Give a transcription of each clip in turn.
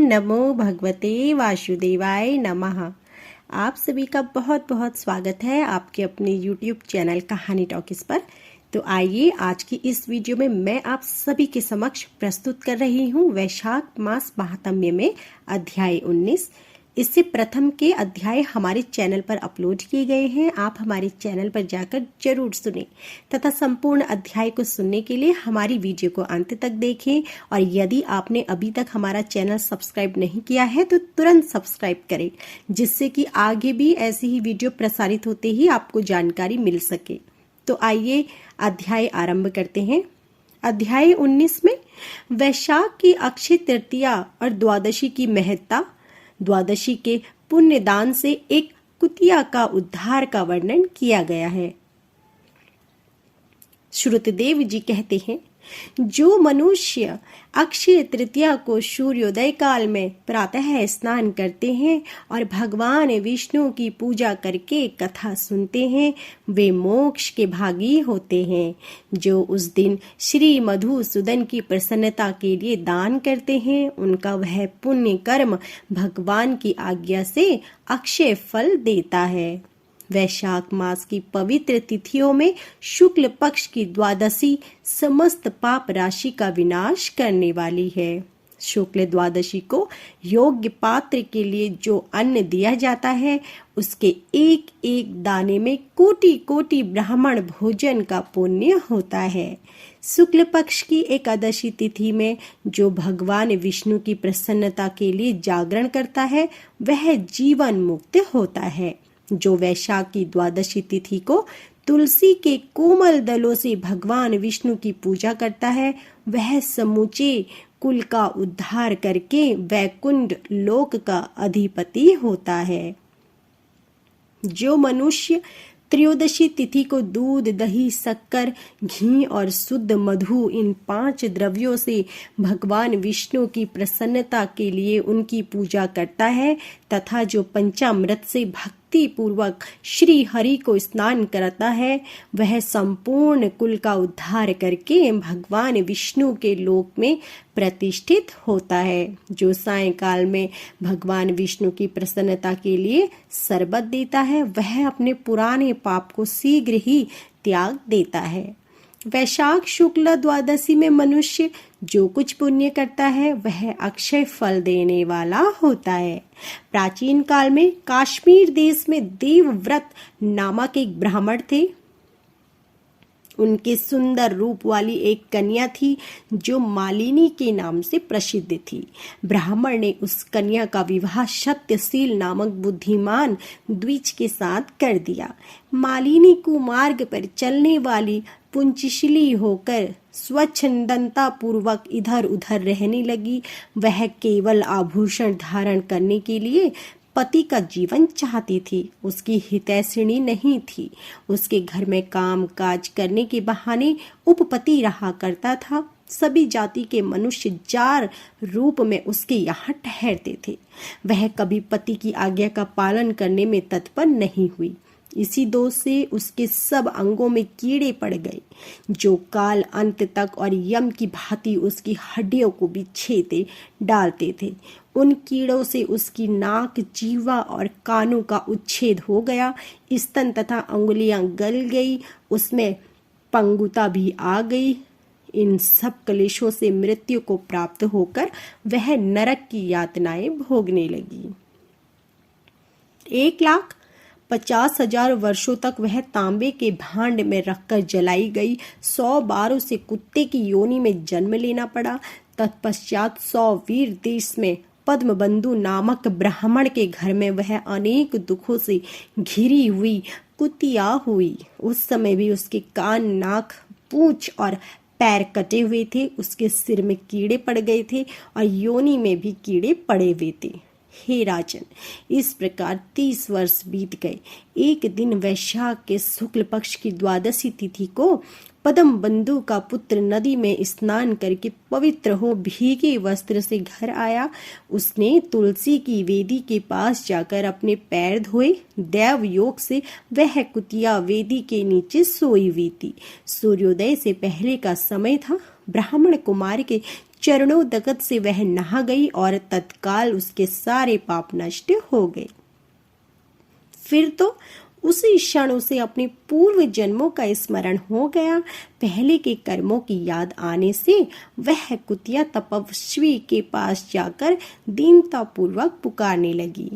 नमो भगवते वासुदेवाय नमः। आप सभी का बहुत बहुत स्वागत है आपके अपने YouTube चैनल कहानी टॉकीज पर। तो आइए आज की इस वीडियो में मैं आप सभी के समक्ष प्रस्तुत कर रही हूँ वैशाख मास महात्म्य में अध्याय 19। इससे प्रथम के अध्याय हमारे चैनल पर अपलोड किए गए हैं। आप हमारे चैनल पर जाकर जरूर सुनें तथा संपूर्ण अध्याय को सुनने के लिए हमारी वीडियो को अंत तक देखें। और यदि आपने अभी तक हमारा चैनल सब्सक्राइब नहीं किया है तो तुरंत सब्सक्राइब करें, जिससे कि आगे भी ऐसी ही वीडियो प्रसारित होते ही आपको जानकारी मिल सके। तो आइए अध्याय आरंभ करते हैं। अध्याय 19 में वैशाख की अक्षय तृतीया और द्वादशी की महत्ता, द्वादशी के पुण्य दान से एक कुतिया का उद्धार का वर्णन किया गया है। श्रुतदेव जी कहते हैं, जो मनुष्य अक्षय तृतीया को सूर्योदय काल में प्रातः स्नान करते हैं और भगवान विष्णु की पूजा करके कथा सुनते हैं, वे मोक्ष के भागी होते हैं। जो उस दिन श्री मधुसूदन की प्रसन्नता के लिए दान करते हैं, उनका वह पुण्य कर्म भगवान की आज्ञा से अक्षय फल देता है। वैशाख मास की पवित्र तिथियों में शुक्ल पक्ष की द्वादशी समस्त पाप राशि का विनाश करने वाली है। शुक्ल द्वादशी को योग्य पात्र के लिए जो अन्न दिया जाता है, उसके एक एक दाने में कोटि कोटि ब्राह्मण भोजन का पुण्य होता है। शुक्ल पक्ष की एकादशी तिथि में जो भगवान विष्णु की प्रसन्नता के लिए जागरण करता है, वह जीवन मुक्त होता है। जो वैशाख की द्वादशी तिथि को तुलसी के कोमल दलों से भगवान विष्णु की पूजा करता है, वह समूचे कुल का उद्धार करके वैकुंठ लोक का अधिपति होता है। जो मनुष्य त्रयोदशी तिथि को दूध, दही, शक्कर, घी और शुद्ध मधु, इन 5 द्रव्यों से भगवान विष्णु की प्रसन्नता के लिए उनकी पूजा करता है तथा जो पंचामृत से भक्ति पूर्वक श्री हरि को स्नान करता है, वह संपूर्ण कुल का उद्धार करके भगवान विष्णु के लोक में प्रतिष्ठित होता है। जो सायंकाल में भगवान विष्णु की प्रसन्नता के लिए शरबत देता है, वह अपने पुराने पाप को शीघ्र ही त्याग देता है। वैशाख शुक्ल द्वादशी में मनुष्य जो कुछ पुण्य करता है, वह अक्षय फल देने वाला होता है। प्राचीन काल में कश्मीर देश में देवव्रत नामक एक ब्राह्मण थे। उनके सुंदर रूप वाली एक कन्या थी जो मालिनी के नाम से प्रसिद्ध थी। ब्राह्मण ने उस कन्या का विवाह सत्यशील नामक बुद्धिमान द्विज के साथ कर दिया। मालिनी कुमार्ग पर चलने वाली पुंचशीली होकर स्वच्छंदता पूर्वक इधर उधर रहने लगी। वह केवल आभूषण धारण करने के लिए पति का जीवन चाहती थी, उसकी हितैषिणी नहीं थी। उसके घर में काम काज करने के बहाने उपपति रहा करता था। सभी जाति के मनुष्य जार रूप में उसके यहाँ ठहरते थे। वह कभी पति की आज्ञा का पालन करने में तत्पर नहीं हुई। इसी दोष से उसके सब अंगों में कीड़े पड़ गए, जो काल अंत तक और यम की भांति उसकी हड्डियों को भी छेदे डालते थे। उन कीड़ों से उसकी नाक, जीवा और कानों का उच्छेद हो गया। स्तन तथा अंगुलियां गल गई, उसमें पंगुता भी आ गई। इन सब क्लेशों से मृत्यु को प्राप्त होकर वह नरक की यातनाएं भोगने लगी। 1,50,000 वर्षों तक वह तांबे के भांड में रखकर जलाई गई। 100 बार उसे कुत्ते की योनि में जन्म लेना पड़ा। तत्पश्चात 100 वीर देश में पद्मबंधु नामक ब्राह्मण के घर में वह अनेक दुखों से घिरी हुई कुतिया हुई। उस समय भी उसके कान, नाक, पूंछ और पैर कटे हुए थे। उसके सिर में कीड़े पड़ गए थे और योनि में भी कीड़े पड़े हुए थे। हे राजन, इस प्रकार 30 वर्ष बीत गए। एक दिन वैशाख के शुक्ल पक्ष की द्वादशी तिथि को पद्म बंधु का पुत्र नदी में स्नान करके पवित्र हो भीगे वस्त्र से घर आया। उसने तुलसी की वेदी के पास जाकर अपने पैर धोए। दैव योग से वह कुतिया वेदी के नीचे सोई हुई थी। सूर्योदय से पहले का समय था। ब्राह्मण कुमार के चरणोदगत से वह नहा गई और तत्काल उसके सारे पाप नष्ट हो गए। फिर तो उसी क्षण उसे अपने पूर्व जन्मों का स्मरण हो गया। पहले के कर्मों की याद आने से वह कुतिया तपस्वी के पास जाकर दीनता पूर्वक पुकारने लगी,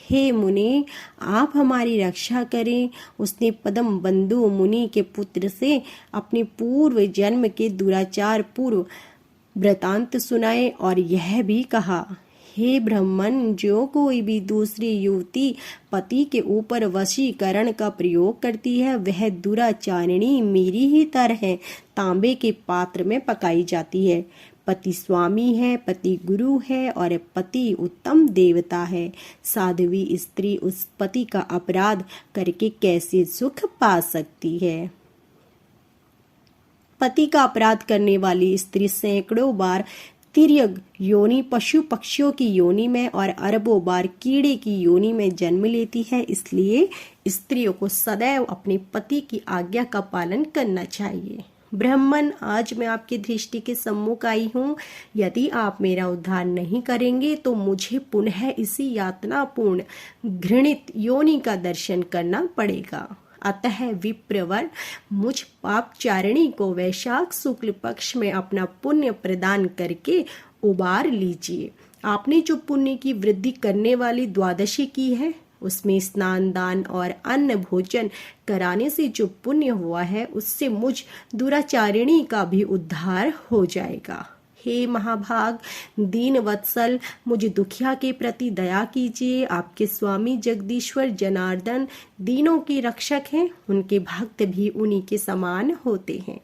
हे मुनि, आप हमारी रक्षा करें। उसने पद्म बंधु मुनि के पुत्र से अपने पूर्व जन्म के दुराचार पूर्व वृतांत सुनाए और यह भी कहा, हे ब्राह्मण, जो कोई भी दूसरी युवती पति के ऊपर वशीकरण का प्रयोग करती है वह दुराचारिणी मेरी ही तरह तांबे के पात्र में पकाई जाती है। पति स्वामी है, पति गुरु है और पति उत्तम देवता है। साध्वी स्त्री उस पति का अपराध करके कैसे सुख पा सकती है। पति का अपराध करने वाली स्त्री सैकड़ों बार तिर्यक योनि पशु पक्षियों की योनि में और अरबों बार कीड़े की योनि में जन्म लेती है। इसलिए स्त्रियों को सदैव अपने पति की आज्ञा का पालन करना चाहिए। ब्राह्मण, आज मैं आपकी दृष्टि के सम्मुख आई हूँ। यदि आप मेरा उद्धार नहीं करेंगे तो मुझे पुनः इसी यातनापूर्ण घृणित योनि का दर्शन करना पड़ेगा। अतः विप्रवर, मुझ पापचारिणी को वैशाख शुक्ल पक्ष में अपना पुण्य प्रदान करके उबार लीजिए। आपने जो पुण्य की वृद्धि करने वाली द्वादशी की है उसमें स्नान दान और अन्न भोजन कराने से जो पुण्य हुआ है उससे मुझ दुराचारिणी का भी उद्धार हो जाएगा। हे महाभाग, दीन वत्सल, मुझ दुखिया के प्रति दया कीजिए। आपके स्वामी जगदीश्वर जनार्दन दीनों के रक्षक हैं, उनके भक्त भी उन्हीं के समान होते हैं।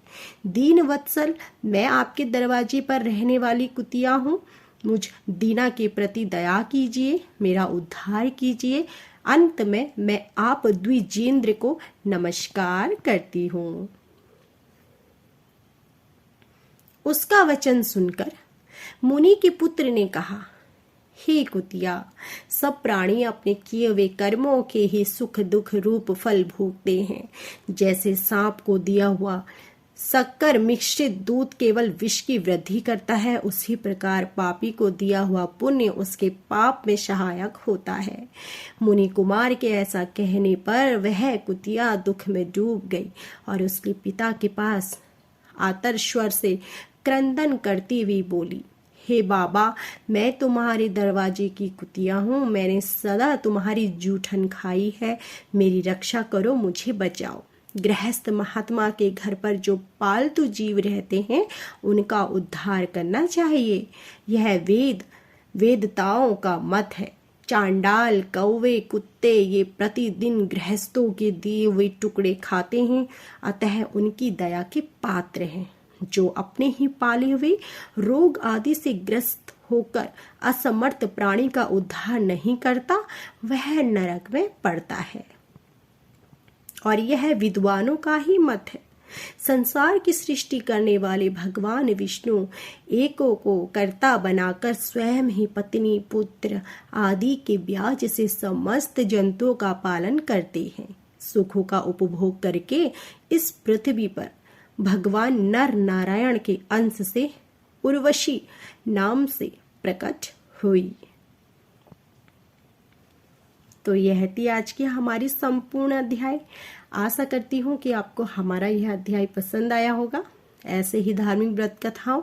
दीन वत्सल, मैं आपके दरवाजे पर रहने वाली कुतिया हूँ। मुझ दीना के प्रति दया कीजिए, मेरा उद्धार कीजिए। अंत में मैं आप द्विजेंद्र को नमस्कार करती हूँ। उसका वचन सुनकर मुनि के पुत्र ने कहा, हे कुतिया, सब प्राणी अपने किए हुए कर्मों के ही सुख दुख रूप फल भोगते हैं। जैसे सांप को दिया हुआ शक्कर मिश्रित दूध केवल विष की वृद्धि करता है, उसी प्रकार पापी को दिया हुआ पुण्य उसके पाप में सहायक होता है। मुनि कुमार के ऐसा कहने पर वह कुतिया दुख में डूब गई और उसके पिता के पास आतर स्वर से क्रंदन करती हुई बोली, हे बाबा, मैं तुम्हारे दरवाजे की कुतिया हूँ। मैंने सदा तुम्हारी जूठन खाई है। मेरी रक्षा करो, मुझे बचाओ। गृहस्थ महात्मा के घर पर जो पालतू जीव रहते हैं उनका उद्धार करना चाहिए। यह वेदताओं का मत है। चांडाल, कौवे, कुत्ते ये प्रतिदिन गृहस्थों के दिए हुए टुकड़े खाते हैं, अतः उनकी दया के पात्र हैं। जो अपने ही पाले हुए रोग आदि से ग्रस्त होकर असमर्थ प्राणी का उद्धार नहीं करता वह नरक में पड़ता है। और यह विद्वानों का ही मत है। संसार की सृष्टि करने वाले भगवान विष्णु एकों को कर्ता बनाकर स्वयं ही पत्नी पुत्र आदि के ब्याज से समस्त जंतुओं का पालन करते हैं। सुखों का उपभोग करके इस पृथ्वी पर भगवान नर नारायण के अंश से उर्वशी नाम से प्रकट हुई। तो यह थी आज की हमारी संपूर्ण अध्याय। आशा करती हूँ कि आपको हमारा यह अध्याय पसंद आया होगा। ऐसे ही धार्मिक व्रत कथाओं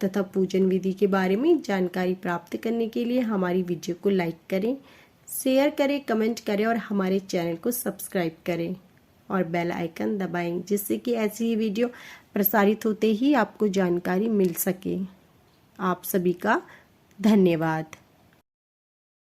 तथा पूजन विधि के बारे में जानकारी प्राप्त करने के लिए हमारी वीडियो को लाइक करें, शेयर करें, कमेंट करें और हमारे चैनल को सब्सक्राइब करें और बेल आइकन दबाएं, जिससे कि ऐसी ही वीडियो प्रसारित होते ही आपको जानकारी मिल सके। आप सभी का धन्यवाद।